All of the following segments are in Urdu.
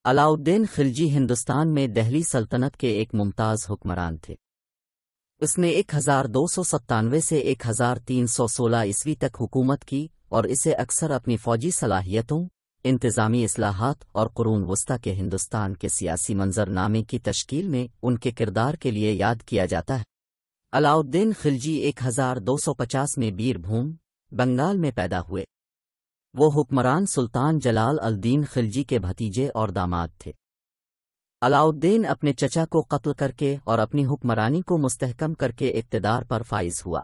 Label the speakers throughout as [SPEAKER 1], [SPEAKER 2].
[SPEAKER 1] علاؤالدین خلجی ہندوستان میں دہلی سلطنت کے ایک ممتاز حکمران تھے۔ اس نے 1297 سے 1316 عیسوی تک حکومت کی اور اسے اکثر اپنی فوجی صلاحیتوں، انتظامی اصلاحات اور قرون وسطی کے ہندوستان کے سیاسی منظرنامے کی تشکیل میں ان کے کردار کے لیے یاد کیا جاتا ہے۔ علاؤالدین خلجی 1250 میں بیر بھوم، بنگال میں پیدا ہوئے۔ وہ حکمران سلطان جلال الدین خلجی کے بھتیجے اور داماد تھے۔ علاؤالدین اپنے چچا کو قتل کر کے اور اپنی حکمرانی کو مستحکم کر کے اقتدار پر فائز ہوا۔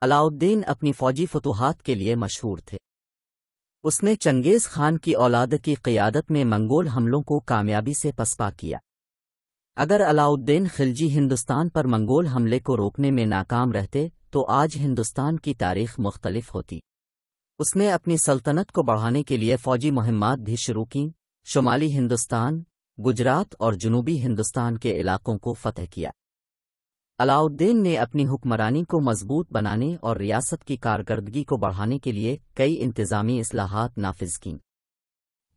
[SPEAKER 1] علاؤالدین اپنی فوجی فتوحات کے لیے مشہور تھے۔ اس نے چنگیز خان کی اولاد کی قیادت میں منگول حملوں کو کامیابی سے پسپا کیا۔ اگر علاؤالدین خلجی ہندوستان پر منگول حملے کو روکنے میں ناکام رہتے تو آج ہندوستان کی تاریخ مختلف ہوتی۔ اس نے اپنی سلطنت کو بڑھانے کے لیے فوجی مہمات بھی شروع کیں، شمالی ہندوستان، گجرات اور جنوبی ہندوستان کے علاقوں کو فتح کیا۔ علاؤالدین نے اپنی حکمرانی کو مضبوط بنانے اور ریاست کی کارکردگی کو بڑھانے کے لیے کئی انتظامی اصلاحات نافذ کیں۔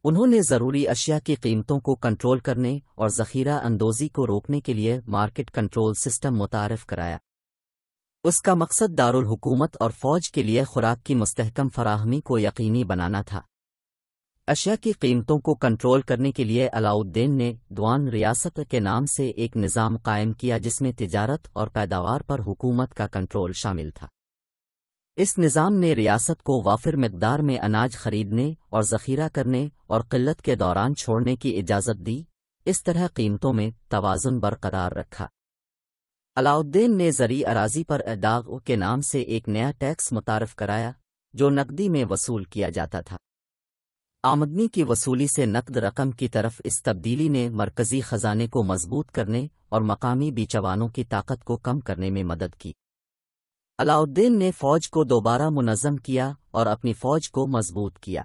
[SPEAKER 1] انہوں نے ضروری اشیاء کی قیمتوں کو کنٹرول کرنے اور ذخیرہ اندوزی کو روکنے کے لیے مارکیٹ کنٹرول سسٹم متعارف کرایا۔ اس کا مقصد دارالحکومت اور فوج کے لیے خوراک کی مستحکم فراہمی کو یقینی بنانا تھا۔ اشیاء کی قیمتوں کو کنٹرول کرنے کے لیے علاؤالدین نے دیوان ریاست کے نام سے ایک نظام قائم کیا جس میں تجارت اور پیداوار پر حکومت کا کنٹرول شامل تھا۔ اس نظام نے ریاست کو وافر مقدار میں اناج خریدنے اور ذخیرہ کرنے اور قلت کے دوران چھوڑنے کی اجازت دی، اس طرح قیمتوں میں توازن برقرار رکھا۔ علاؤالدین نے زرعی اراضی پر اداغ کے نام سے ایک نیا ٹیکس متعارف کرایا جو نقدی میں وصول کیا جاتا تھا۔ آمدنی کی وصولی سے نقد رقم کی طرف اس تبدیلی نے مرکزی خزانے کو مضبوط کرنے اور مقامی بیچوانوں کی طاقت کو کم کرنے میں مدد کی۔ علاؤالدین نے فوج کو دوبارہ منظم کیا اور اپنی فوج کو مضبوط کیا۔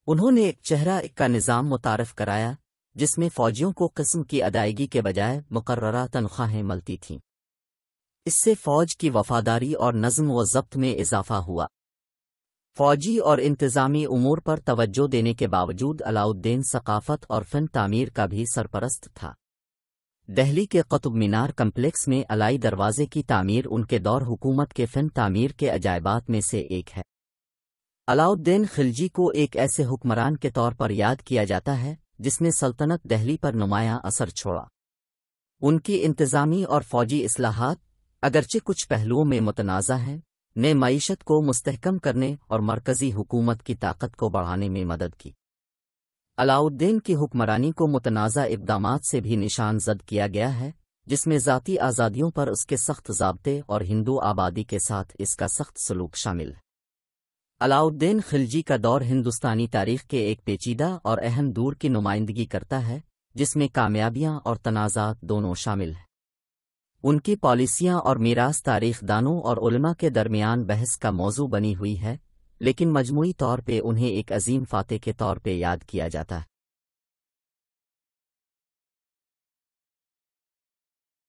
[SPEAKER 1] انہوں نے ایک چہرہ کا نظام متعارف کرایا جس میں فوجیوں کو قسم کی ادائیگی کے بجائے مقررہ تنخواہیں ملتی تھیں۔ اس سے فوج کی وفاداری اور نظم و ضبط میں اضافہ ہوا۔ فوجی اور انتظامی امور پر توجہ دینے کے باوجود علاؤالدین ثقافت اور فن تعمیر کا بھی سرپرست تھا۔ دہلی کے قطب مینار کمپلیکس میں علائی دروازے کی تعمیر ان کے دور حکومت کے فن تعمیر کے عجائبات میں سے ایک ہے۔ علاؤالدین خلجی کو ایک ایسے حکمران کے طور پر یاد کیا جاتا ہے جس نے سلطنت دہلی پر نمایاں اثر چھوڑا۔ ان کی انتظامی اور فوجی اصلاحات، اگرچہ کچھ پہلوؤں میں متنازع ہیں، نے معیشت کو مستحکم کرنے اور مرکزی حکومت کی طاقت کو بڑھانے میں مدد کی۔ علاؤالدین کی حکمرانی کو متنازع اقدامات سے بھی نشان زد کیا گیا ہے، جس میں ذاتی آزادیوں پر اس کے سخت ضابطے اور ہندو آبادی کے ساتھ اس کا سخت سلوک شامل ہے۔ علاؤالدین خلجی کا دور ہندوستانی تاریخ کے ایک پیچیدہ اور اہم دور کی نمائندگی کرتا ہے جس میں کامیابیاں اور تنازعات دونوں شامل ہیں۔ ان کی پالیسیاں اور میراث تاریخ دانوں اور علماء کے درمیان بحث کا موضوع بنی ہوئی ہے، لیکن مجموعی طور پہ انہیں ایک عظیم فاتح کے طور پہ یاد کیا جاتا ہے۔